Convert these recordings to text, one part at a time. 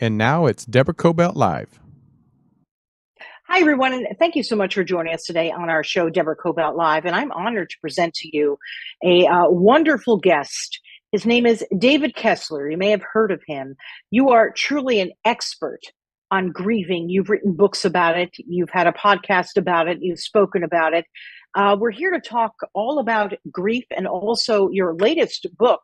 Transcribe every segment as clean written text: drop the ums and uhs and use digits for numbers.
And now it's Deborah Kobylt Live. Hi, everyone, and thank you so much for joining us today on our show, Deborah Kobylt Live. And I'm honored to present to you a wonderful guest. His name is David Kessler. You may have heard of him. You are truly an expert on grieving. You've written books about it. You've had a podcast about it. You've spoken about it. We're here to talk all about grief and also your latest book,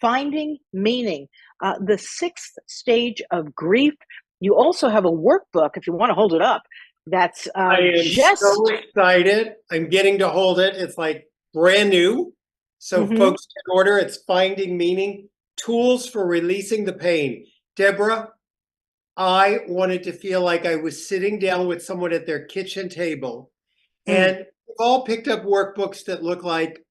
Finding Meaning, the sixth stage of grief. You also have a workbook, if you want to hold it up, that's I am so excited. I'm getting to hold it. It's like brand new. So folks can order. It's Finding Meaning, Tools for Releasing the Pain. Deborah, I wanted to feel like I was sitting down with someone at their kitchen table. And we've all picked up workbooks that look like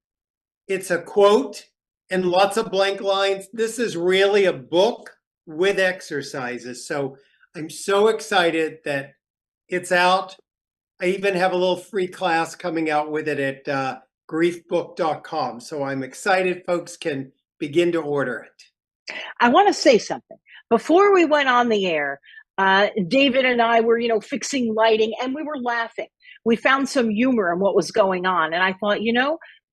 it's a quote and lots of blank lines. This is really a book with exercises. So I'm so excited that it's out. I even have a little free class coming out with it at griefbook.com. So I'm excited folks can begin to order it. I want to say something. Before we went on the air, David and I were, fixing lighting and we were laughing. We found some humor in what was going on. And I thought,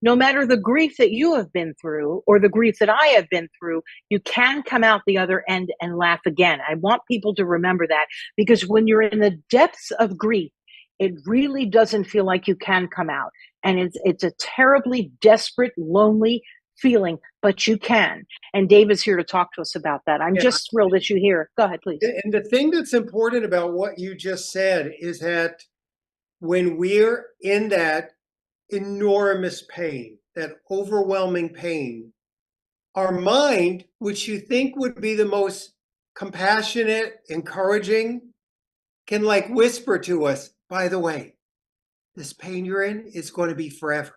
no matter the grief that you have been through or the grief that I have been through, you can come out the other end and laugh again. I want people to remember that, because when you're in the depths of grief, it really doesn't feel like you can come out. And it's a terribly desperate, lonely feeling, but you can. And Dave is here to talk to us about that. I'm just thrilled that you're here. Go ahead, please. And the thing that's important about what you just said is that when we're in that enormous pain, that overwhelming pain, our mind, which you think would be the most compassionate, encouraging, can like whisper to us, by the way, this pain you're in is going to be forever.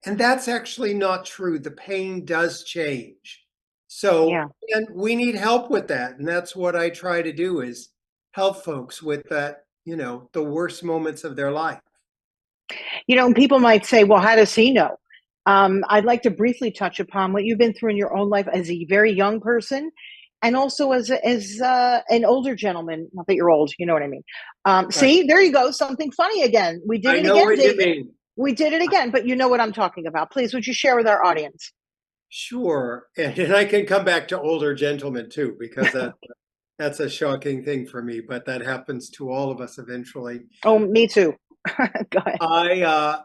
And that's actually not true. The pain does change. So, and we need help with that. And that's what I try to do, is help folks with that, the worst moments of their life. People might say, well, how does he know? I'd like to briefly touch upon what you've been through in your own life as a very young person, and also as an older gentleman. Not that you're old, you know what I mean. Right. See, there you go. Something funny again. We did it again, David. We did it again, but you know what I'm talking about. Please, would you share with our audience? Sure. And I can come back to older gentlemen too, because that's a shocking thing for me, but that happens to all of us eventually. Oh, me too. Go ahead.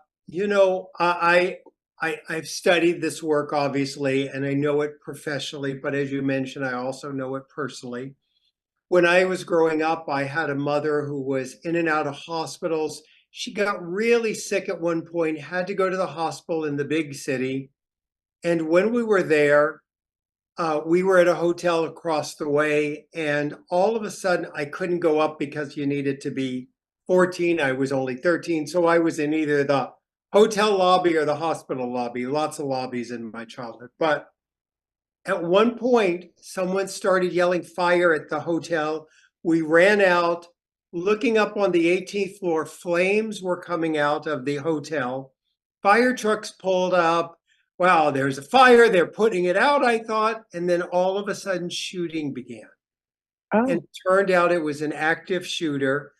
I've studied this work, obviously, and I know it professionally, but as you mentioned, I also know it personally. When I was growing up, I had a mother who was in and out of hospitals. She got really sick at one point, had to go to the hospital in the big city. And when we were there, we were at a hotel across the way, and all of a sudden I couldn't go up because you needed to be 14. I was only 13. So I was in either the hotel lobby or the hospital lobby, lots of lobbies in my childhood. But at one point, someone started yelling fire at the hotel. We ran out, looking up on the 18th floor, flames were coming out of the hotel. Fire trucks pulled up. Wow, there's a fire. They're putting it out, I thought. And then all of a sudden, shooting began. Oh. And it turned out it was an active shooter.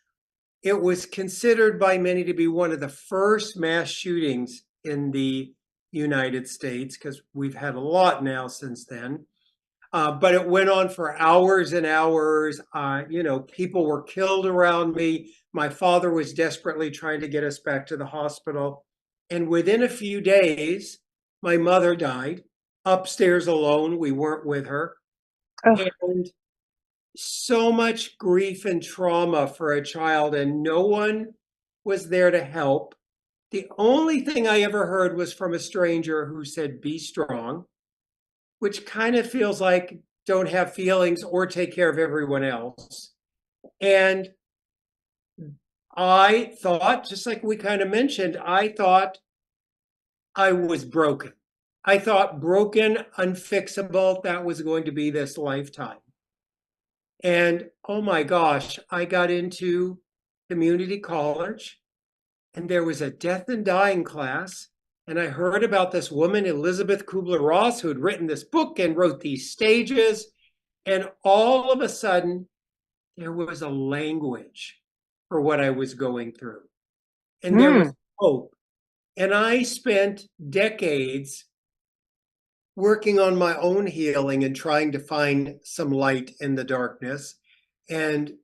It was considered by many to be one of the first mass shootings in the United States, because we've had a lot now since then. But it went on for hours and hours. People were killed around me. My father was desperately trying to get us back to the hospital. And within a few days, my mother died upstairs alone. We weren't with her. Oh. And so much grief and trauma for a child, and no one was there to help. The only thing I ever heard was from a stranger who said, be strong, which kind of feels like don't have feelings or take care of everyone else. And I thought, just like we kind of mentioned, I thought I was broken. I thought broken, unfixable, that was going to be this lifetime. And oh my gosh, I got into community college, and there was a death and dying class. And I heard about this woman, Elizabeth Kubler-Ross, who had written this book and wrote these stages. And all of a sudden, there was a language for what I was going through. And there was Mm. hope. And I spent decades working on my own healing and trying to find some light in the darkness, and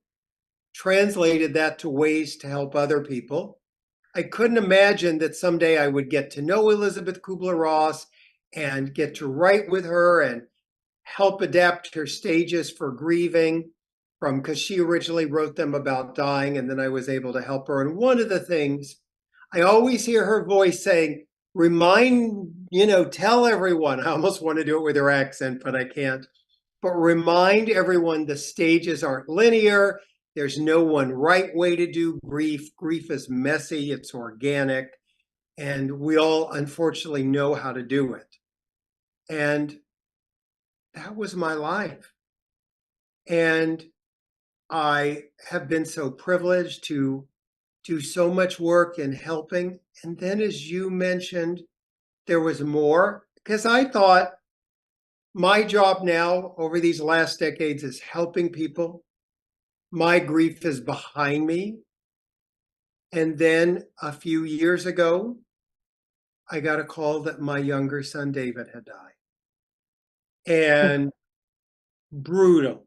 translated that to ways to help other people. I couldn't imagine that someday I would get to know Elizabeth Kubler-Ross and get to write with her and help adapt her stages for grieving, from because she originally wrote them about dying, and then I was able to help her. And one of the things I always hear her voice saying, tell everyone. I almost want to do it with her accent, but I can't. But remind everyone the stages aren't linear. There's no one right way to do grief. Grief is messy, it's organic, and we all unfortunately know how to do it. And that was my life. And I have been so privileged to do so much work in helping. And then, as you mentioned, there was more, because I thought my job now over these last decades is helping people. My grief is behind me. And then a few years ago, I got a call that my younger son, David, had died. And brutal,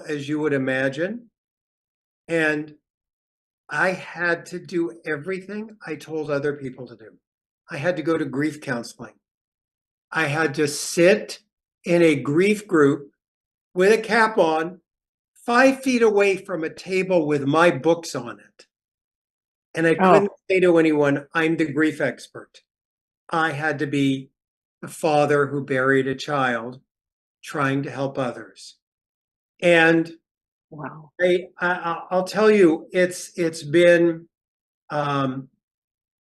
as you would imagine. And I had to do everything I told other people to do. I had to go to grief counseling. I had to sit in a grief group with a cap on, 5 feet away from a table with my books on it. And I Oh, couldn't say to anyone, I'm the grief expert. I had to be the father who buried a child trying to help others. And wow. I'll tell you, it's been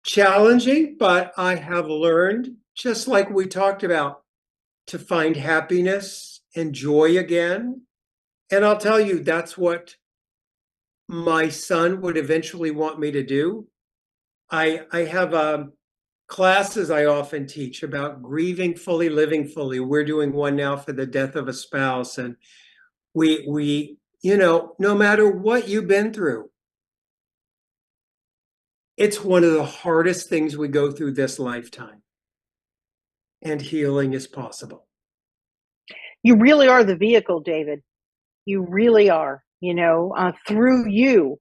challenging, but I have learned, just like we talked about, to find happiness and joy again. And I'll tell you, that's what my son would eventually want me to do. I have classes I often teach about grieving fully, living fully. We're doing one now for the death of a spouse, and no matter what you've been through, it's one of the hardest things we go through this lifetime, and healing is possible. You really are the vehicle, David. You really are. Through you,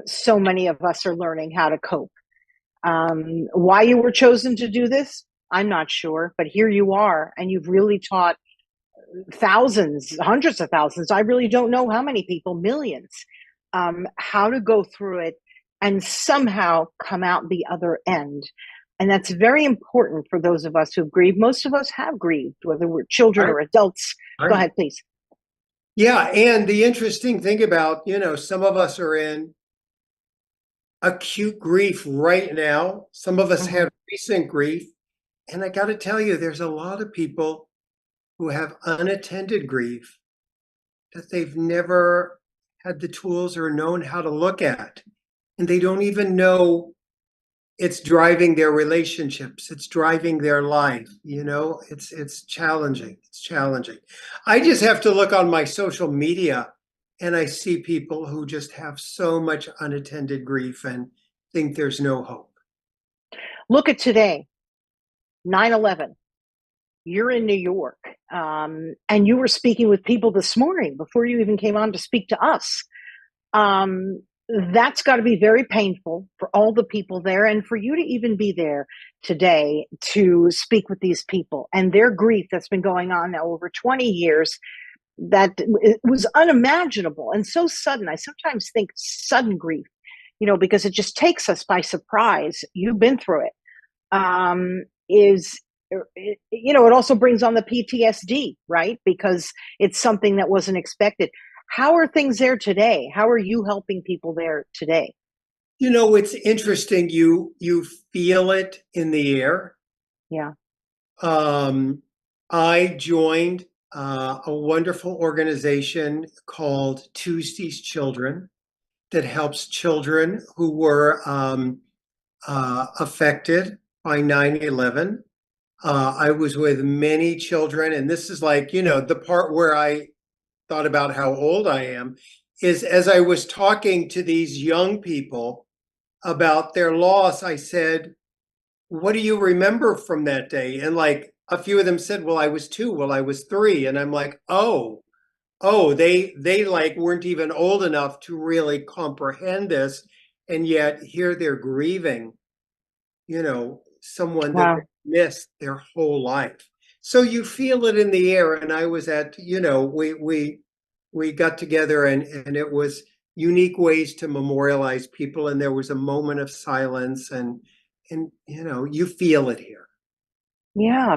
so many of us are learning how to cope. Why you were chosen to do this, I'm not sure, but here you are, and you've really taught thousands, hundreds of thousands. I really don't know how many people, millions, how to go through it and somehow come out the other end. And that's very important for those of us who've grieved. Most of us have grieved, whether we're children Right, or adults. Go right. ahead, please. Yeah, and the interesting thing about, some of us are in acute grief right now. Some of us Mhm. had recent grief. And I got to tell you, there's a lot of people who have unattended grief that they've never had the tools or known how to look at. And they don't even know it's driving their relationships, it's driving their life. It's challenging. It's challenging. I just have to look on my social media and I see people who just have so much unattended grief and think there's no hope. Look at today, 9/11. You're in New York, and you were speaking with people this morning before you even came on to speak to us. Um, that's got to be very painful for all the people there, and for you to even be there today to speak with these people and their grief that's been going on now over 20 years. That it was unimaginable and so sudden. I sometimes think sudden grief, because it just takes us by surprise. You've been through it. Is it also brings on the PTSD, right? Because it's something that wasn't expected. How are things there today? How are you helping people there today? It's interesting. You feel it in the air. Yeah. I joined a wonderful organization called Tuesday's Children that helps children who were affected by 9/11. I was with many children, and this is like, the part where I thought about how old I am is as I was talking to these young people about their loss, I said, what do you remember from that day? And like a few of them said, well, I was 2, well, I was 3. And I'm like, oh, they like weren't even old enough to really comprehend this. And yet here they're grieving, someone that they Wow. missed their whole life. So you feel it in the air. And I was at, we got together, and it was unique ways to memorialize people, and there was a moment of silence, and you feel it here. Yeah.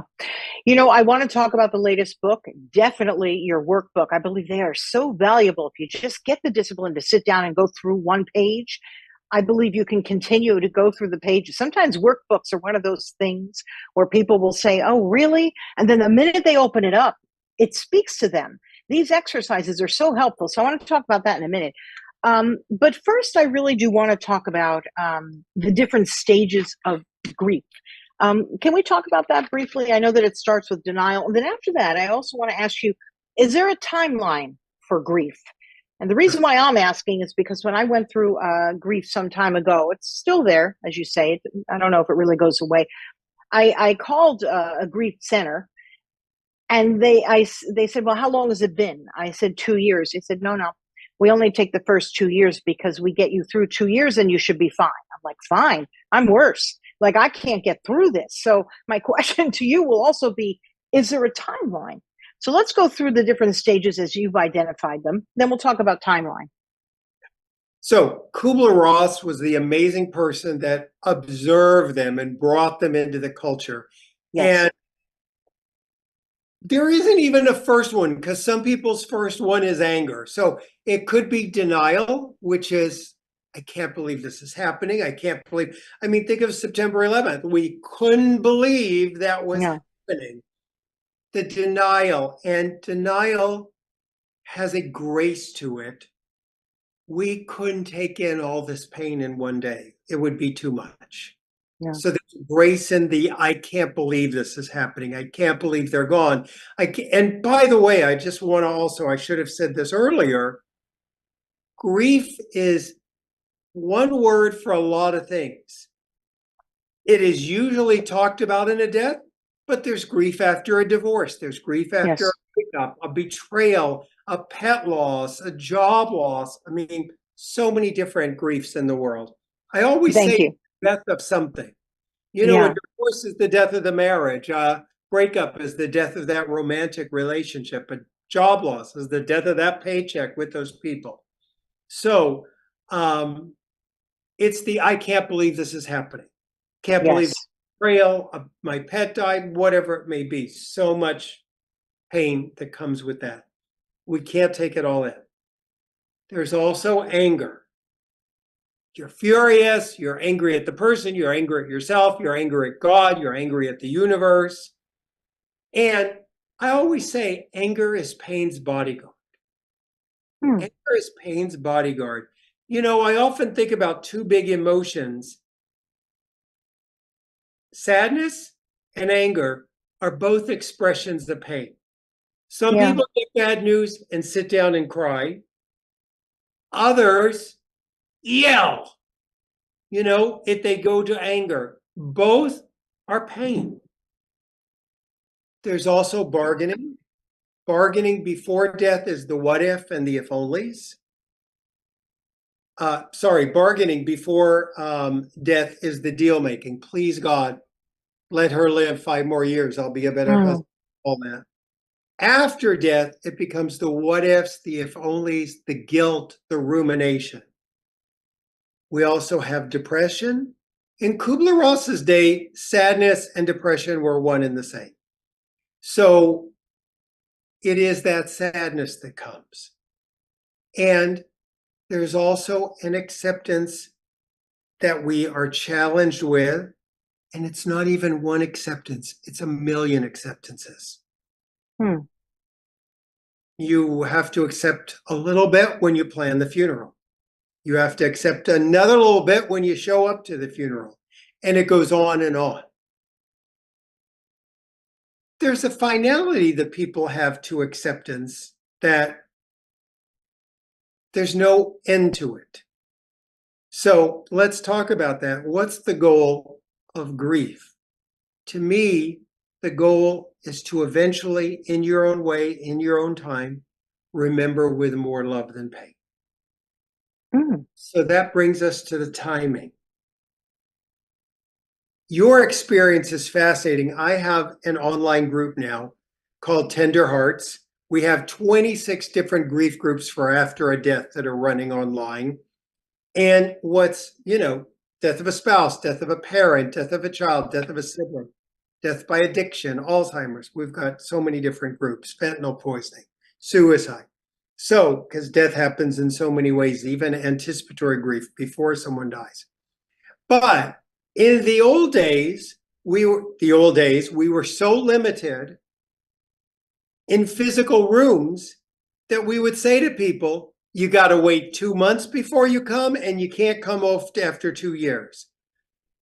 I want to talk about the latest book, definitely your workbook. I believe they are so valuable. If you just get the discipline to sit down and go through one page, I believe you can continue to go through the pages. Sometimes workbooks are one of those things where people will say, oh, really? And then the minute they open it up, it speaks to them. These exercises are so helpful. So I want to talk about that in a minute. But first, I really do want to talk about the different stages of grief. Can we talk about that briefly? I know that it starts with denial. And then after that, I also want to ask you, is there a timeline for grief? And the reason why I'm asking is because when I went through grief some time ago, it's still there, as you say. I don't know if it really goes away. I called a grief center, and they said, well, how long has it been? I said, 2 years. They said, no, we only take the first 2 years because we get you through 2 years and you should be fine. I'm like, fine, I'm worse. Like, I can't get through this. So my question to you will also be, is there a timeline? So let's go through the different stages as you've identified them. Then we'll talk about timeline. So Kubler-Ross was the amazing person that observed them and brought them into the culture. Yes. And there isn't even a first one, because some people's first one is anger. So it could be denial, which is, I can't believe this is happening. I mean, think of September 11th. We couldn't believe that was Yeah. happening. The denial has a grace to it. We couldn't take in all this pain in one day. It would be too much. Yeah. So there's grace in the, I can't believe this is happening. I can't believe they're gone. And by the way, I just want to also, I should have said this earlier, grief is one word for a lot of things. It is usually talked about in a death, but there's grief after a divorce. There's grief after Yes. a breakup, a betrayal, a pet loss, a job loss. I mean, so many different griefs in the world. I always Thank say you. death of something. A Yeah. divorce is the death of the marriage. Breakup is the death of that romantic relationship. A job loss is the death of that paycheck with those people. So it's the, I can't believe this is happening. Can't believe Yes. betrayal, my pet died, whatever it may be. So much pain that comes with that. We can't take it all in. There's also anger. You're furious, you're angry at the person, you're angry at yourself, you're angry at God, you're angry at the universe. And I always say anger is pain's bodyguard. Hmm. Anger is pain's bodyguard. I often think about two big emotions. Sadness and anger are both expressions of pain. Some Yeah. people get bad news and sit down and cry. Others yell, if they go to anger. Both are pain. There's also bargaining. Bargaining before death is the what if and the if onlys. Bargaining before death is the deal making. Please, God, let her live 5 more years. I'll be a better Hmm. husband. All that. After death, it becomes the what ifs, the if onlys, the guilt, the rumination. We also have depression. In Kubler-Ross's day, sadness and depression were one and the same. So it is that sadness that comes. And there's also an acceptance that we are challenged with. And it's not even one acceptance, it's a million acceptances. Hmm. You have to accept a little bit when you plan the funeral. You have to accept another little bit when you show up to the funeral. And it goes on and on. there's a finality that people have to acceptance that there's no end to it. So let's talk about that. What's the goal of grief? To me, the goal is to eventually, in your own way, in your own time, remember with more love than pain. So that brings us to the timing. Your experience is fascinating. I have an online group now called Tender Hearts. We have 26 different grief groups for after a death that are running online. And what's, death of a spouse, death of a parent, death of a child, death of a sibling, death by addiction, Alzheimer's. We've got so many different groups, fentanyl poisoning, suicide. So, because death happens in so many ways, even anticipatory grief before someone dies. But in the old days, we were so limited in physical rooms that we would say to people, you got to wait 2 months before you come, and you can't come off after 2 years.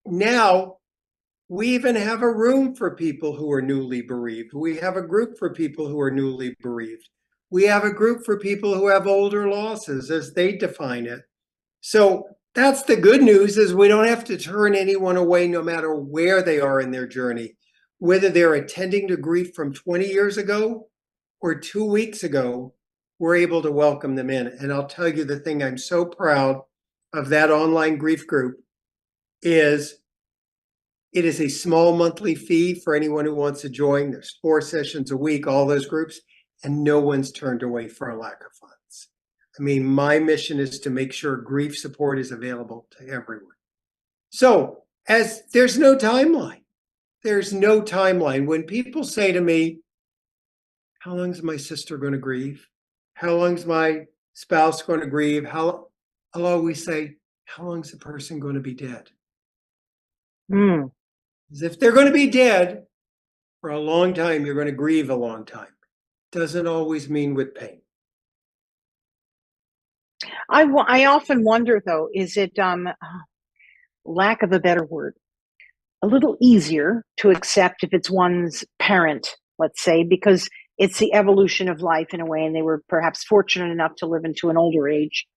Now, we even have a room for people who are newly bereaved. We have a group for people who are newly bereaved. We have a group for people who have older losses, as they define it. So that's the good news, is we don't have to turn anyone away no matter where they are in their journey, whether they're attending to grief from 20 years ago or 2 weeks ago. We're able to welcome them in. And I'll tell you, the thing I'm so proud of that online grief group is it is a small monthly fee for anyone who wants to join. There's 4 sessions a week, all those groups, and no one's turned away for a lack of funds. I mean, my mission is to make sure grief support is available to everyone. So, as there's no timeline. There's no timeline. When people say to me, how long is my sister going to grieve? How long is my spouse going to grieve? I'll always say, how long is the person going to be dead? Because if they're going to be dead for a long time, you're going to grieve a long time. Doesn't always mean with pain. I often wonder, though, is it, lack of a better word, a little easier to accept if it's one's parent, let's say, because it's the evolution of life in a way, and they were perhaps fortunate enough to live into an older age,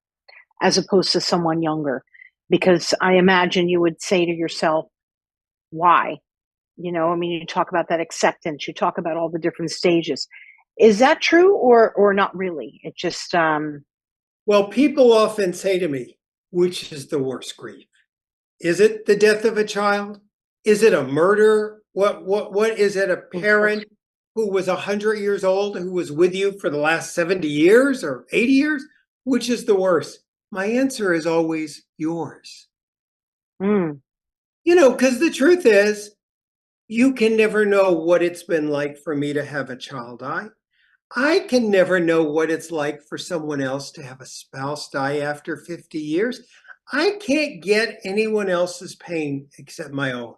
as opposed to someone younger. Because I imagine you would say to yourself, why? You talk about that acceptance, you talk about all the different stages. Is that true, or not really? It just Well, people often say to me, which is the worst grief? Is it the death of a child? Is it a murder? What is it? A parent who was 100 years old, who was with you for the last 70 years or 80 years? Which is the worst? My answer is always yours. Because the truth is, you can never know what it's been like for me to have a child die. I can never know what it's like for someone else to have a spouse die after 50 years. I can't get anyone else's pain except my own.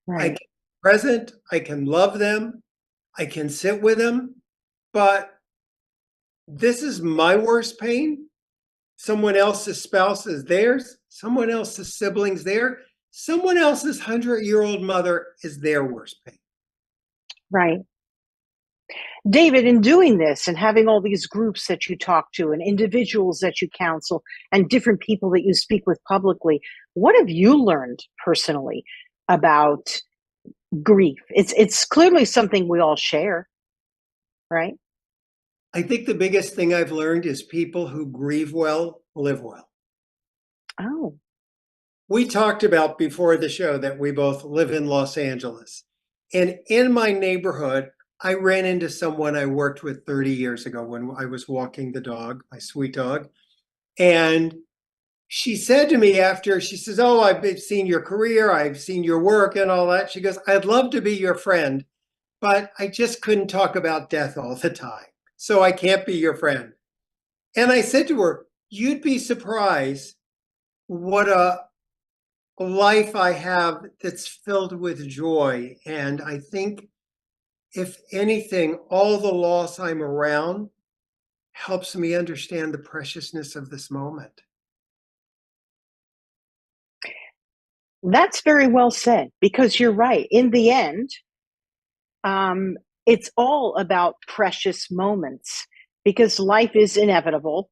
right. I can be present, I can love them, I can sit with them, but this is my worst pain. Someone else's spouse is theirs, someone else's siblings there, someone else's 100-year-old mother is their worst pain. Right. David, in doing this and having all these groups that you talk to and individuals that you counsel and different people that you speak with publicly, what have you learned personally about grief? It's clearly something we all share, right? I think the biggest thing I've learned is people who grieve well live well. Oh. We talked about before the show that we both live in Los Angeles. And in my neighborhood, I ran into someone I worked with 30 years ago when I was walking the dog, my sweet dog. And she said to me after, she says, oh, I've seen your career, I've seen your work and all that. She goes, I'd love to be your friend, but I just couldn't talk about death all the time. So I can't be your friend. And I said to her, you'd be surprised what a life I have that's filled with joy. And I think, if anything, all the loss I'm around helps me understand the preciousness of this moment. That's very well said, because you're right. In the end, it's all about precious moments because life is inevitable,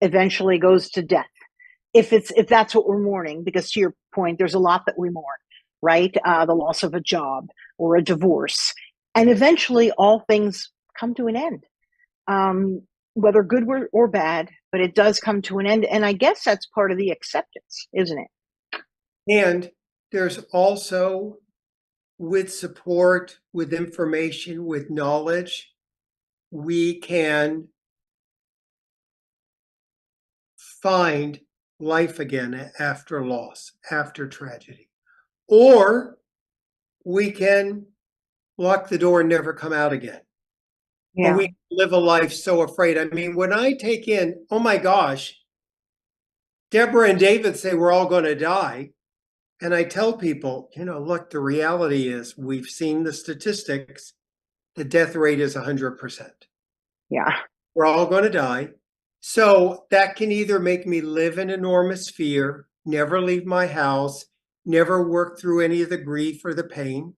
eventually goes to death. If that's what we're mourning, because to your point, there's a lot that we mourn, right? The loss of a job or a divorce, and eventually all things come to an end, um, whether good or bad. But it does come to an end, and I guess that's part of the acceptance, isn't it? And there's also, with support, with information, with knowledge, we can find life again after loss, after tragedy. Or we can lock the door and never come out again. Or Yeah. we live a life so afraid. I mean, when I take in, oh my gosh, Deborah and David say we're all going to die. And I tell people, look, the reality is we've seen the statistics. The death rate is 100%. Yeah. We're all going to die. So that can either make me live in enormous fear, never leave my house, never work through any of the grief or the pain,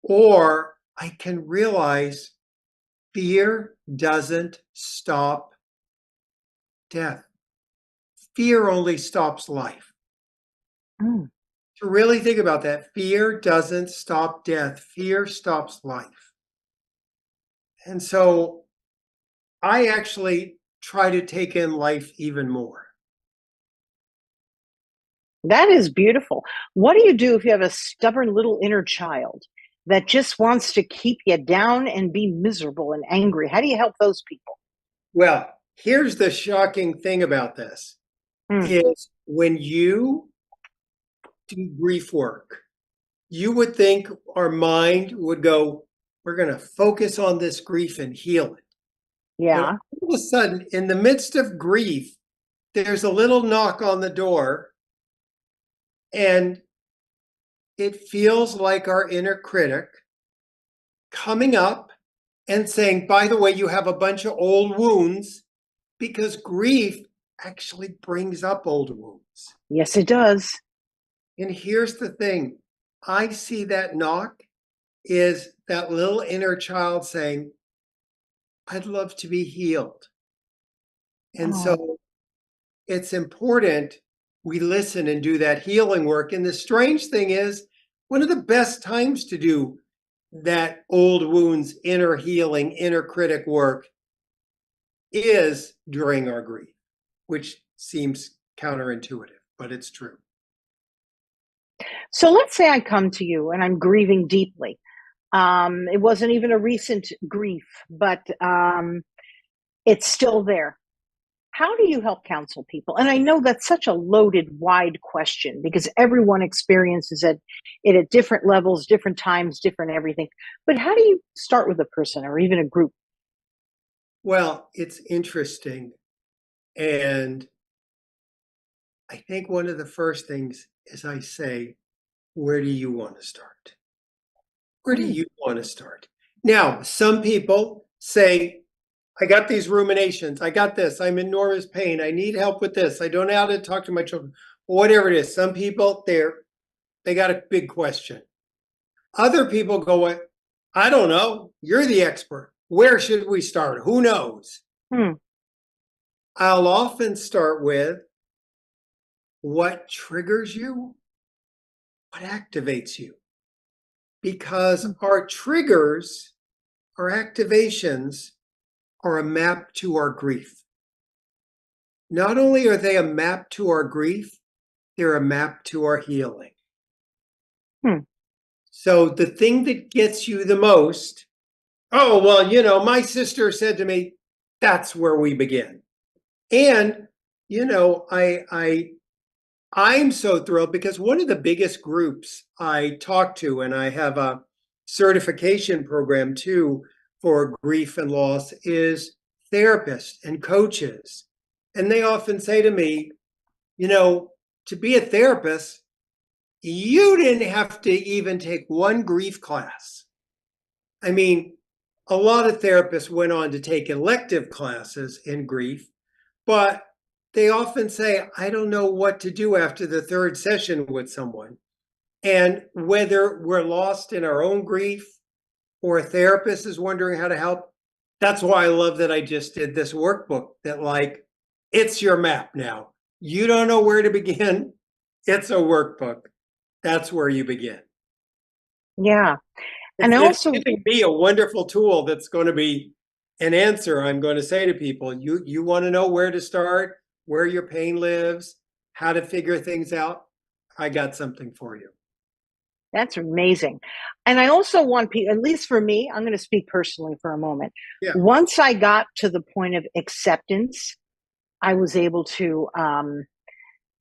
or I can realize fear doesn't stop death. Fear only stops life. Mm. To really think about that, fear doesn't stop death. Fear stops life. And so I actually try to take in life even more. That is beautiful. What do you do if you have a stubborn little inner child that just wants to keep you down and be miserable and angry? How do you help those people? Well, here's the shocking thing about this Mm. is when you do grief work, you would think our mind would go, we're going to focus on this grief and heal it. But Yeah. all of a sudden, in the midst of grief, there's a little knock on the door, and it feels like our inner critic coming up and saying, by the way, you have a bunch of old wounds, because grief actually brings up old wounds. Yes, it does. And here's the thing, I see that knock is that little inner child saying, I'd love to be healed. And Oh, so it's important we listen and do that healing work. And the strange thing is, one of the best times to do that old wounds, inner healing, inner critic work is during our grief, which seems counterintuitive, but it's true. so let's say I come to you and I'm grieving deeply. It wasn't even a recent grief, but it's still there. How do you help counsel people? And I know that's such a loaded, wide question because everyone experiences it at different levels, different times, different everything. But how do you start with a person or even a group? Well, it's interesting. And I think one of the first things is I say, where do you want to start? Where do Mm, you want to start? Now, some people say, I got these ruminations. I got this. I'm in enormous pain. I need help with this. I don't know how to talk to my children. Whatever it is. Some people, they got a big question. Other people go, I don't know. You're the expert. Where should we start? Who knows? mm, I'll often start with what triggers you, what activates you. Because mm. our triggers, our activations are a map to our grief. Not only are they a map to our grief, they're a map to our healing. Hmm. So the thing that gets you the most, oh, well, my sister said to me, that's where we begin. And, I'm so thrilled because one of the biggest groups I talk to, and I have a certification program too for grief and loss, is therapists and coaches. And they often say to me, to be a therapist, you didn't have to even take one grief class. I mean, a lot of therapists went on to take elective classes in grief, but they often say, I don't know what to do after the third session with someone. And whether we're lost in our own grief or a therapist is wondering how to help, that's why I love that I just did this workbook that, like, it's your map now. You don't know where to begin. It's a workbook. That's where you begin. Yeah. And It's also, giving me a wonderful tool that's going to be an answer. I'm going to say to people, you want to know where to start, where your pain lives, how to figure things out. I got something for you. that's amazing. And I also want people, at least for me, I'm going to speak personally for a moment. Yeah. Once I got to the point of acceptance, I was able to, and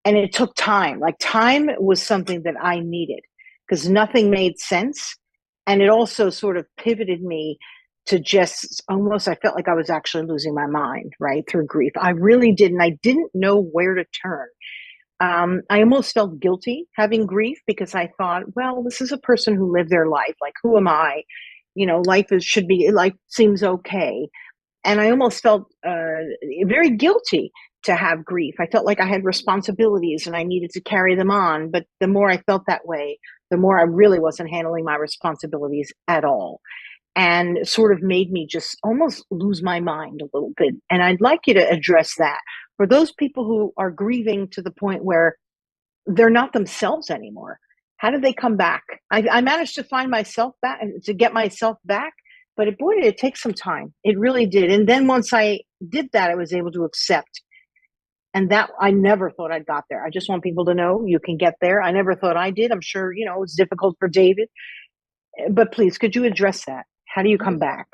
it took time. Like, time was something that I needed because nothing made sense. And it also sort of pivoted me to just almost, I felt like I was actually losing my mind, right? Through grief. I really didn't. I didn't know where to turn. I almost felt guilty having grief because I thought, well, this is a person who lived their life. Like, who am I? Life seems okay. And I almost felt very guilty to have grief. I felt like I had responsibilities and I needed to carry them on. But the more I felt that way, the more I really wasn't handling my responsibilities at all. And it sort of made me just almost lose my mind a little bit. And I'd like you to address that for those people who are grieving to the point where they're not themselves anymore. How did they come back? I managed to find myself back and to get myself back, but boy, did it take some time. It really did. And then once I did that, I was able to accept. And that I never thought I'd got there. I just want people to know you can get there. I never thought I did. I'm sure, it's difficult for David, but please, could you address that? How do you come back?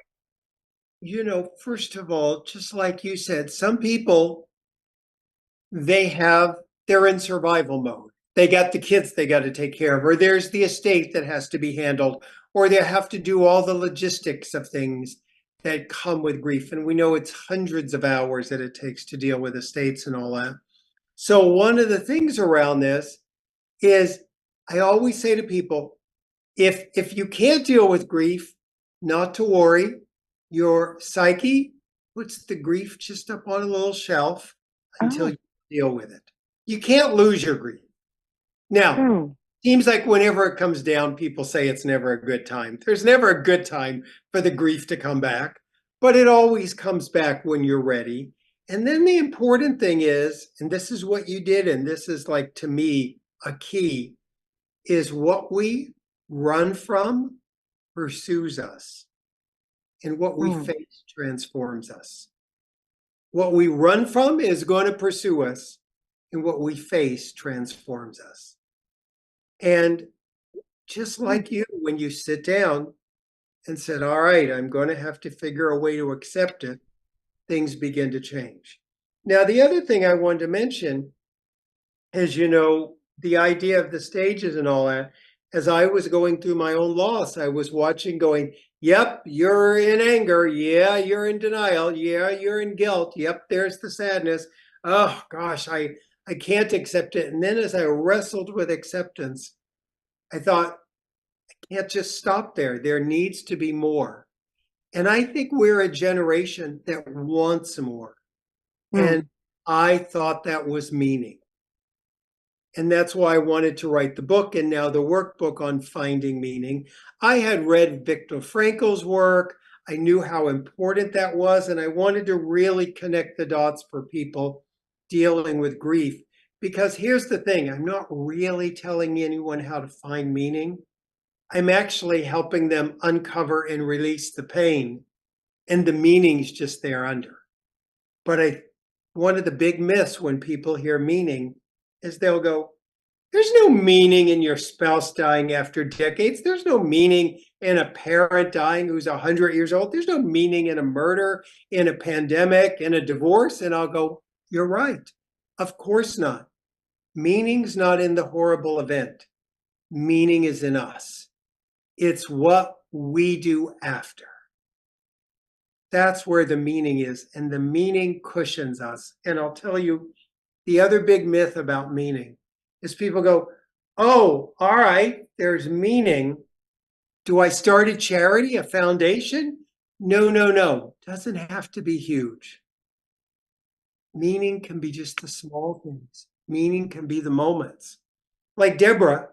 First of all, just like you said, some people, they're in survival mode. They got the kids they got to take care of, or there's the estate that has to be handled, or they have to do all the logistics of things that come with grief. And we know it's hundreds of hours that it takes to deal with estates and all that. So one of the things around this is I always say to people, if you can't deal with grief, not to worry. Your psyche puts the grief just up on a little shelf until Oh, you deal with it. You can't lose your grief. Now, hmm. seems like whenever it comes down, people say it's never a good time. There's never a good time for the grief to come back, but it always comes back when you're ready. And then the important thing is, and this is what you did, and this is, like, to me, a key, is what we run from pursues us, and what we Hmm. face transforms us. What we run from is going to pursue us, and what we face transforms us. And just Hmm. like you, when you sit down and said, all right, I'm going to have to figure a way to accept it, things begin to change. Now, the other thing I wanted to mention is, the idea of the stages and all that. As I was going through my own loss, I was watching going, yep, you're in anger. Yeah, you're in denial. Yeah, you're in guilt. Yep, there's the sadness. Oh gosh, I can't accept it. And then as I wrestled with acceptance, I thought, I can't just stop there. There needs to be more. And I think we're a generation that wants more. And Hmm. I thought that was meaning. And that's why I wanted to write the book and now the workbook on finding meaning. I had read Viktor Frankl's work. I knew how important that was. And I wanted to really connect the dots for people dealing with grief. Because here's the thing, I'm not really telling anyone how to find meaning. I'm actually helping them uncover and release the pain. And the meaning's just there under. But one of the big myths when people hear meaning is they'll go, there's no meaning in your spouse dying after decades. There's no meaning in a parent dying who's 100 years old. There's no meaning in a murder, in a pandemic, in a divorce. And I'll go, you're right. Of course not. Meaning's not in the horrible event. Meaning is in us. It's what we do after. That's where the meaning is. And the meaning cushions us. And I'll tell you the other big myth about meaning is people go, oh, all right, there's meaning. Do I start a charity, a foundation? No, no, no. Doesn't have to be huge. Meaning can be just the small things. Meaning can be the moments. Like Deborah,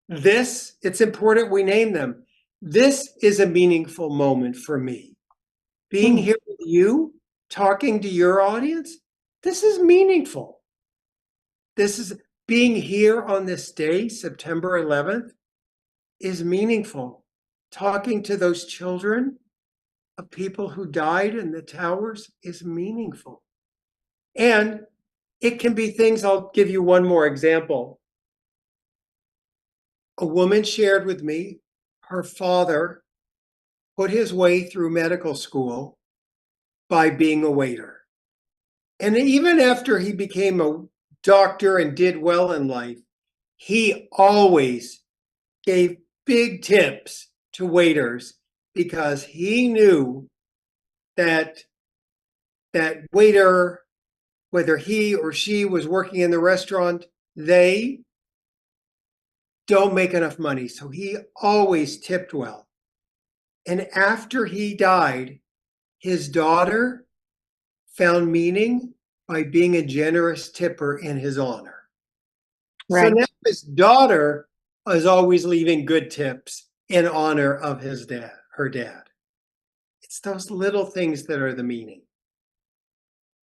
it's important we name them. This is a meaningful moment for me. Being here with you, talking to your audience, this is meaningful. This is being here on this day, September 11th, is meaningful. Talking to those children of people who died in the towers is meaningful. And it can be things, I'll give you one more example. A woman shared with me her father put his way through medical school by being a waiter. And even after he became a doctor and did well in life, he always gave big tips to waiters because he knew that that waiter, whether he or she was working in the restaurant, they don't make enough money. So he always tipped well. And after he died, his daughter found meaning by being a generous tipper in his honor. Right. So now his daughter is always leaving good tips in honor of her dad. It's those little things that are the meaning.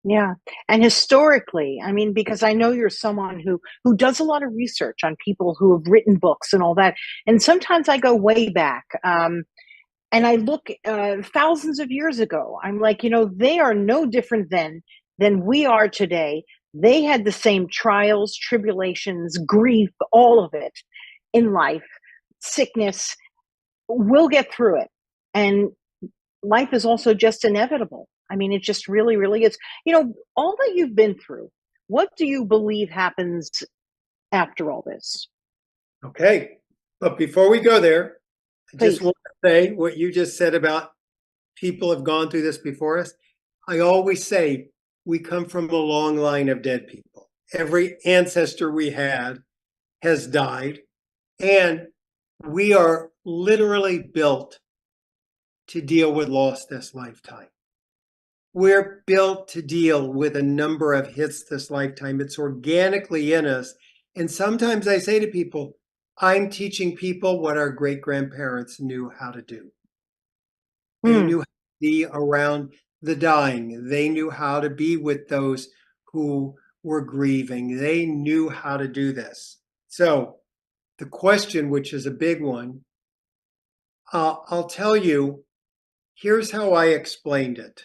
Yeah. And historically, I mean, because I know you're someone who does a lot of research on people who have written books and all that. And sometimes I go way back. And I look thousands of years ago. I'm like, they are no different than we are today. They had the same trials, tribulations, grief, all of it in life, sickness. We'll get through it. And life is also just inevitable. I mean, it just really, really is. All that you've been through, what do you believe happens after all this? Okay. But before we go there, I just Please. want to say what you just said about people have gone through this before us. I always say we come from a long line of dead people. Every ancestor we had has died, and we are literally built to deal with loss this lifetime. We're built to deal with a number of hits this lifetime. It's organically in us. And sometimes I say to people, I'm teaching people what our great grandparents knew how to do. They knew how to be around the dying. They knew how to be with those who were grieving. They knew how to do this. So the question, which is a big one, I'll tell you, here's how I explained it,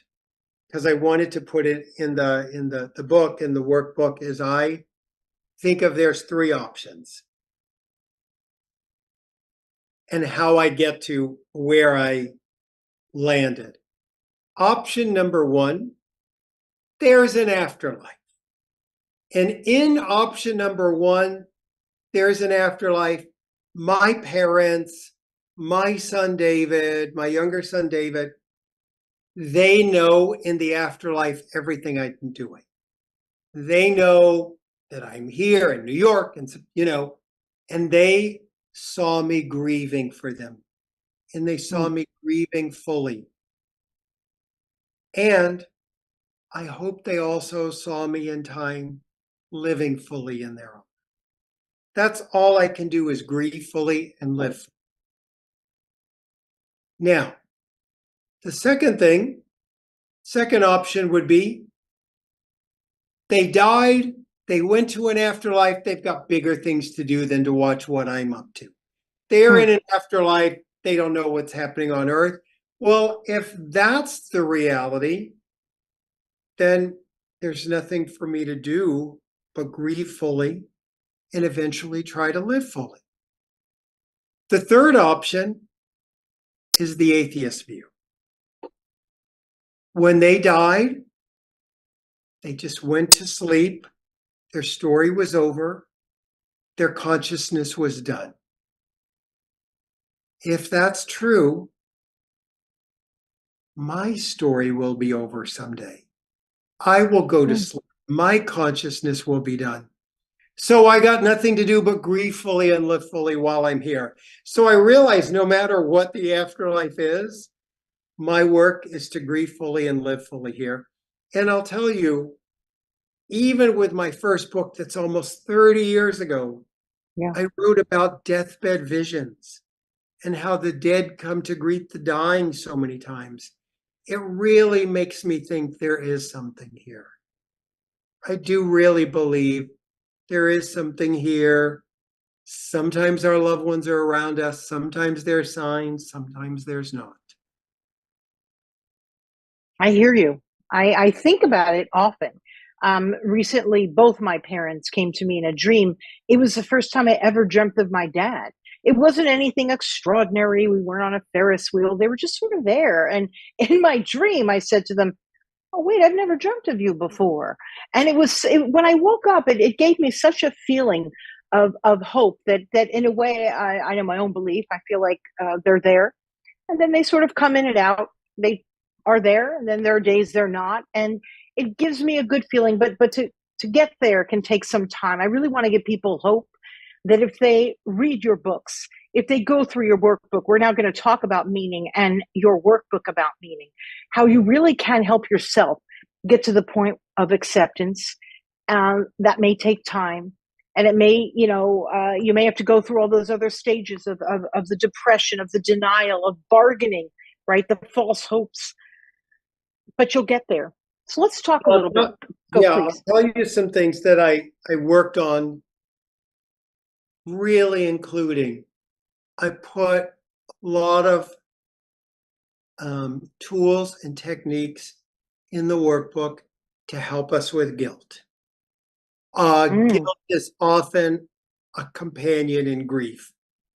because I wanted to put it in the book, in the workbook, is I think of there's three options and how I get to where I landed. Option number one, there's an afterlife. And in option number one, there's an afterlife. My parents, my son David, my younger son David, they know in the afterlife everything I've been doing. They know that I'm here in New York, and and they saw me grieving for them, and they saw me grieving fully. And I hope they also saw me in time living fully in their own. That's all I can do is grieve fully and live. Now, the second option would be they died, they went to an afterlife, they've got bigger things to do than to watch what I'm up to. They're in an afterlife, they don't know what's happening on earth. Well, if that's the reality, then there's nothing for me to do but grieve fully and eventually try to live fully. The third option is the atheist view. When they died, they just went to sleep. Their story was over. Their consciousness was done. If that's true, my story will be over someday. I will go to sleep. My consciousness will be done. So I got nothing to do but grieve fully and live fully while I'm here. So I realize no matter what the afterlife is, my work is to grieve fully and live fully here. And I'll tell you, even with my first book that's almost 30 years ago, I wrote about deathbed visions and how the dead come to greet the dying so many times, it really makes me think there is something here. I do really believe there is something here. Sometimes our loved ones are around us. Sometimes there's signs. Sometimes there's not. I hear you. I think about it often. Recently, both my parents came to me in a dream. It was the first time I ever dreamt of my dad. It wasn't anything extraordinary. We weren't on a Ferris wheel. They were just sort of there. And in my dream, I said to them, "Oh, wait, I've never dreamt of you before." And when I woke up, it gave me such a feeling of hope that in a way, I know my own belief. I feel like they're there, and then they sort of come in and out. They are there, and then there are days they're not, and it gives me a good feeling. But to get there can take some time. I really want to give people hope that if they read your books, if they go through your workbook, we're now going to talk about meaning and your workbook about meaning, how you really can help yourself get to the point of acceptance. That may take time. And it may, you may have to go through all those other stages of the depression, of the denial, of bargaining, right? The false hopes, but you'll get there. So let's talk a little bit. Go, Yeah, please. I'll tell you some things that I worked on, really including, I put a lot of tools and techniques in the workbook to help us with guilt. Guilt is often a companion in grief.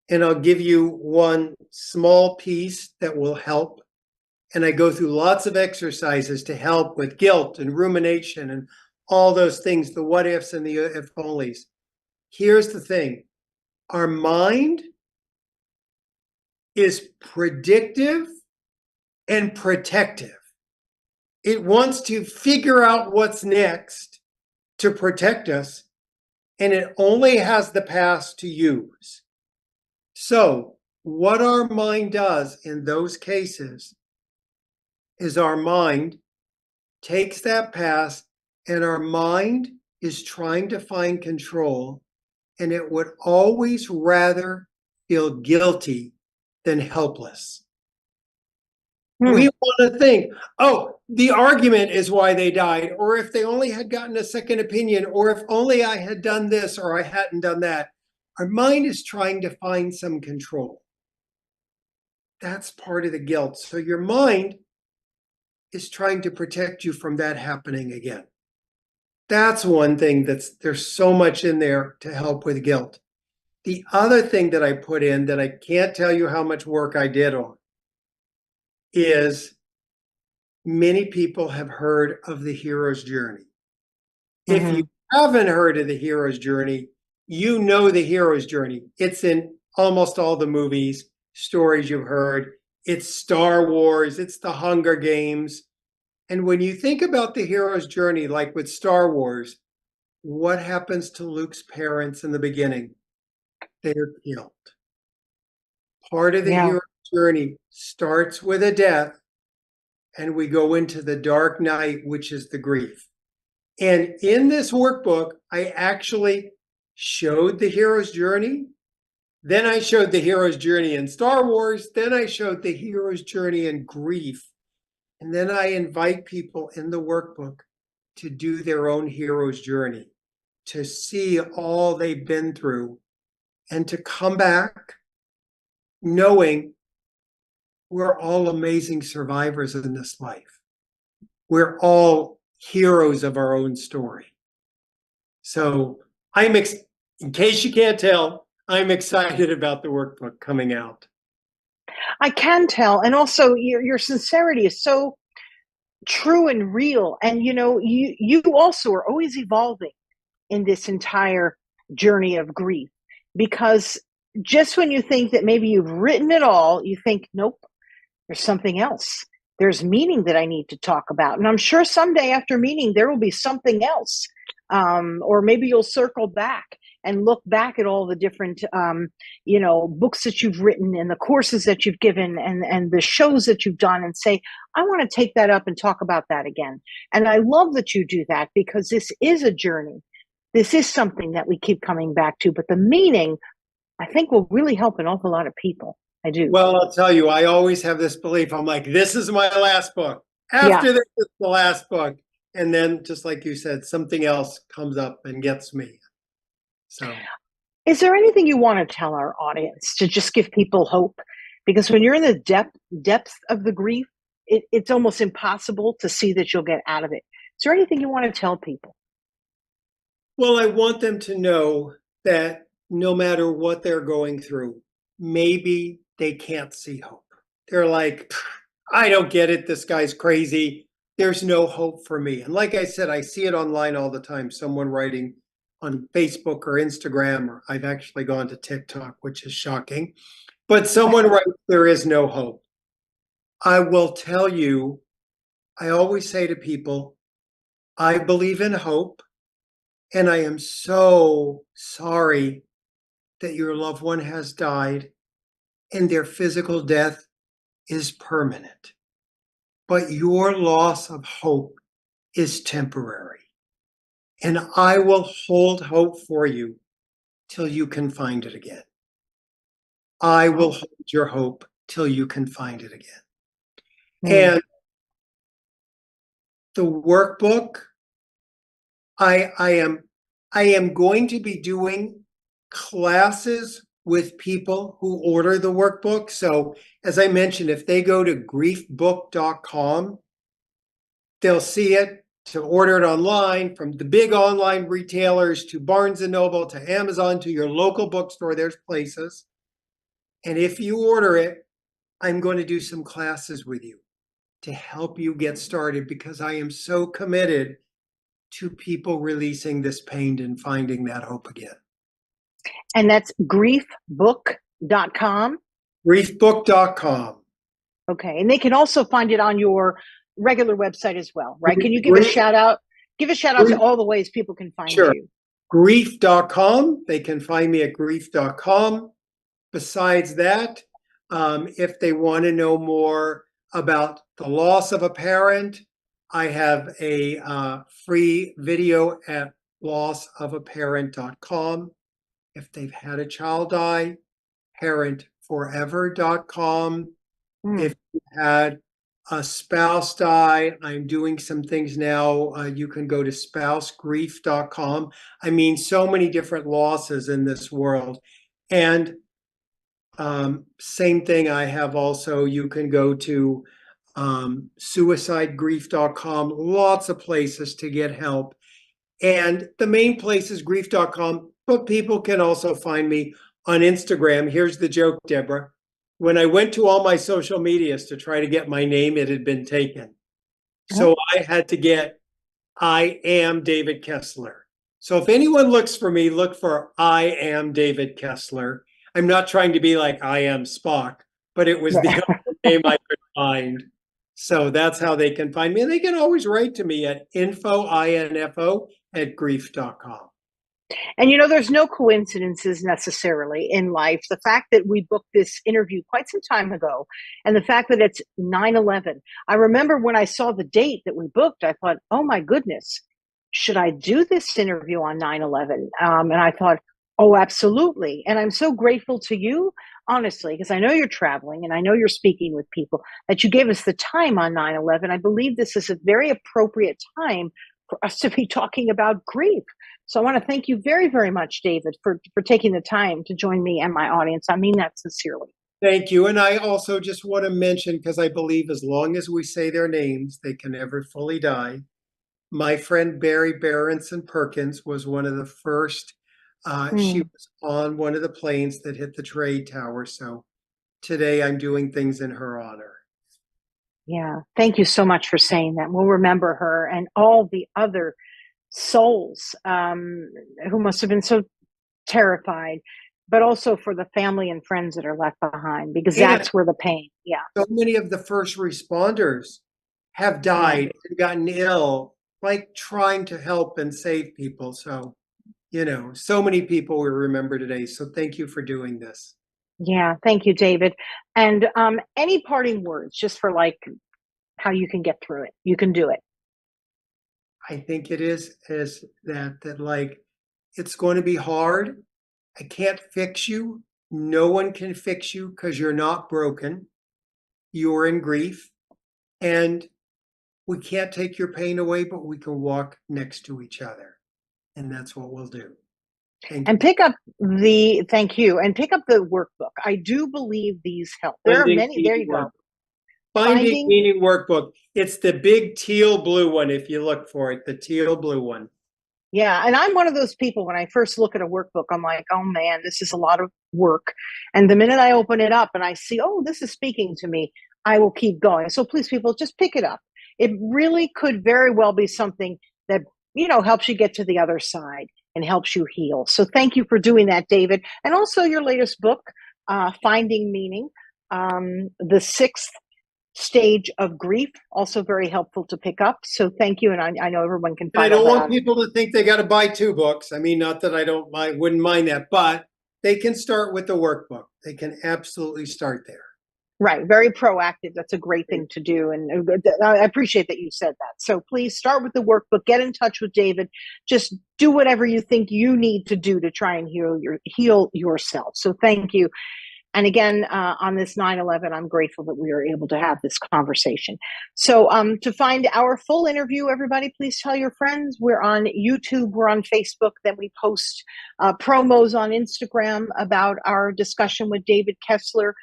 And I'll give you one small piece that will help. And I go through lots of exercises to help with guilt and rumination and all those things, the what ifs and the if onlys. Here's the thing. Our mind is predictive and protective. It wants to figure out what's next to protect us, and it only has the past to use. So, what our mind does in those cases is our mind takes that past, and our mind is trying to find control, and it would always rather feel guilty than helpless. We want to think, oh, the argument is why they died, or if they only had gotten a second opinion, or if only I had done this or I hadn't done that. Our mind is trying to find some control. That's part of the guilt. So your mind is trying to protect you from that happening again. That's one thing there's so much in there to help with guilt. The other thing that I put in that I can't tell you how much work I did on is many people have heard of the hero's journey. If you haven't heard of the hero's journey, you know the hero's journey. It's in almost all the movies, stories you've heard. It's Star Wars, it's the Hunger Games. And when you think about the hero's journey, like with Star Wars, what happens to Luke's parents in the beginning? They're killed. Part of the hero's journey starts with a death, and we go into the dark night, which is the grief. And in this workbook, I actually showed the hero's journey. Then I showed the hero's journey in Star Wars. Then I showed the hero's journey in grief. And then I invite people in the workbook to do their own hero's journey, to see all they've been through, and to come back knowing we're all amazing survivors in this life. We're all heroes of our own story. So in case you can't tell, I'm excited about the workbook coming out. I can tell. And also your sincerity is so true and real. And you also are always evolving in this entire journey of grief, because just when you think that maybe you've written it all, you think, nope, there's something else. There's meaning that I need to talk about. And I'm sure someday after meaning, there will be something else. Or maybe you'll circle back and look back at all the different, books that you've written and the courses that you've given and the shows that you've done and say, I want to take that up and talk about that again. And I love that you do that, because this is a journey. This is something that we keep coming back to, but the meaning, I think, will really help an awful lot of people. I do. Well, I'll tell you, I always have this belief. I'm like, this is my last book. Yeah. After this is the last book. And then, just like you said, something else comes up and gets me. So, Is there anything you want to tell our audience to just give people hope? Because when you're in the depth of the grief, it's almost impossible to see that you'll get out of it. Is there anything you want to tell people? well, I want them to know that no matter what they're going through, maybe they can't see hope. They're like, I don't get it. This guy's crazy. There's no hope for me. And like I said, I see it online all the time. Someone writing on Facebook or Instagram, or I've actually gone to TikTok, which is shocking. But someone writes, there is no hope. I will tell you, I always say to people, I believe in hope. And I am so sorry that your loved one has died and their physical death is permanent. But your loss of hope is temporary. And I will hold hope for you till you can find it again. I will hold your hope till you can find it again. Mm. And the workbook, I am going to be doing classes with people who order the workbook. So as I mentioned, if they go to griefbook.com, they'll see it to order it online from the big online retailers to Barnes and Noble to Amazon to your local bookstore. There's places. And if you order it, I'm going to do some classes with you to help you get started because I am so committed to people releasing this pain and finding that hope again. And that's griefbook.com. Griefbook.com. Okay. And they can also find it on your regular website as well, right? Can you give a shout out? Give a shout out to all the ways people can find Sure. you. Grief.com. They can find me at grief.com. Besides that, if they want to know more about the loss of a parent, I have a free video at lossofaparent.com. If they've had a child die, parentforever.com. If you had a spouse die, I'm doing some things now. You can go to spousegrief.com. I mean, so many different losses in this world. And same thing, I have also, you can go to suicidegrief.com, lots of places to get help. And the main place is grief.com, but people can also find me on Instagram. Here's the joke, Deborah. When I went to all my social medias to try to get my name, it had been taken. So I had to get I am David Kessler. So if anyone looks for me, look for I am David Kessler. I'm not trying to be like I am Spock, but it was the only name I could find. So that's how they can find me. And they can always write to me at info at grief.com. And there's no coincidences necessarily in life. The fact that we booked this interview quite some time ago, and the fact that it's 9/11. I remember when I saw the date that we booked, I thought, oh my goodness, should I do this interview on 9/11? And I thought, oh, absolutely. And I'm so grateful to you, honestly, because I know you're traveling and I know you're speaking with people, that you gave us the time on 9/11. I believe this is a very appropriate time for us to be talking about grief. So I want to thank you very, very much, David, for taking the time to join me and my audience. I mean that sincerely. Thank you. And I also just want to mention, because I believe as long as we say their names, they can never fully die. My friend Barry Berenson Perkins was one of the first. She was on one of the planes that hit the trade tower. So today I'm doing things in her honor. Yeah. Thank you so much for saying that. We'll remember her and all the other souls who must have been so terrified, but also for the family and friends that are left behind, because that's where the pain. Yeah. So many of the first responders have died and gotten ill, like trying to help and save people. So, so many people we remember today. So thank you for doing this. Yeah. Thank you, David. And any parting words just for how you can get through it? You can do it. I think it is that like it's going to be hard. I can't fix you, No one can fix you because you're not broken. You're in grief. And we can't take your pain away, but we can walk next to each other. And that's what we'll do. Thank And you. thank you, and pick up the workbook. I do believe these help. There are Finding many, there you Meaning go. Workbook. Finding Meaning Workbook. It's the big teal blue one if you look for it, the teal blue one. Yeah, and I'm one of those people, when I first look at a workbook, I'm like, oh man, this is a lot of work. And the minute I open it up and I see, oh, this is speaking to me, I will keep going. So please, people, just pick it up. It really could very well be something that, helps you get to the other side and helps you heal. So thank you for doing that, David. And also your latest book, Finding Meaning, the sixth stage of grief, also very helpful to pick up. So thank you. And I know everyone can And I find all don't that want on. people to think they got to buy 2 books. I mean, not that I wouldn't mind that, but they can start with the workbook. They can absolutely start there. Right. Very proactive. That's a great thing to do. And I appreciate that you said that. So please start with the workbook, get in touch with David, just do whatever you think you need to do to try and heal yourself. So thank you. And again, on this 9/11, I'm grateful that we were able to have this conversation. So to find our full interview, everybody, please tell your friends. We're on YouTube, we're on Facebook, then we post promos on Instagram about our discussion with David Kessler.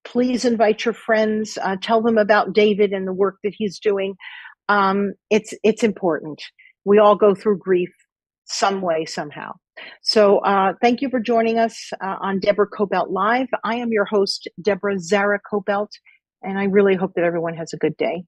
Please invite your friends, tell them about David and the work that he's doing. It's important. We all go through grief some way, somehow. So thank you for joining us on Deborah Kobylt Live. I am your host, Deborah Zara Kobylt, and I really hope that everyone has a good day.